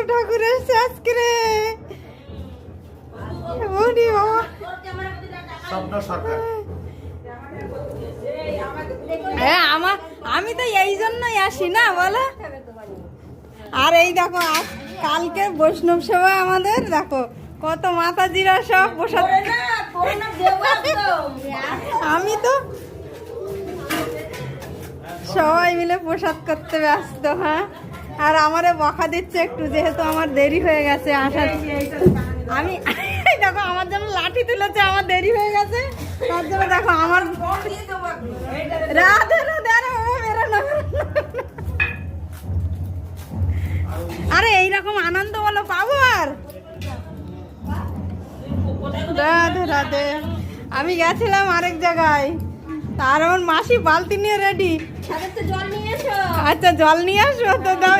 ঠাকুর এসছে আজকে রে। ওরে বাবা, স্বপ্ন সরকার। হ্যাঁ আমি তো এই জন্যই আসি না বলো। আর এই দেখো কালকে বৈষ্ণব সেবা আমাদের, দেখো কত মাতাজিরা সব প্রসাদ। আমি তো সবাই মিলে প্রসাদ করতে ব্যস্ত। হ্যাঁ, আর আমারে বকা দিচ্ছে একটু, যেহেতু আমার দেরি হয়ে গেছে আসার। আমি দেখো আমার জন্য লাঠি তুলেছে, আমার দেরি হয়ে গেছে তার জন্য। দেখো আমার রাধে রাধে। আরে বাবা মেরে না। আরে এইরকম আনন্দ বলো পাবো আর। রাধে রাধে। আমি গেছিলাম আরেক জায়গায়, তার আমার মাসি বালতি নিয়ে রেডি। আচ্ছা জল নিয়ে আসো তো, দাও।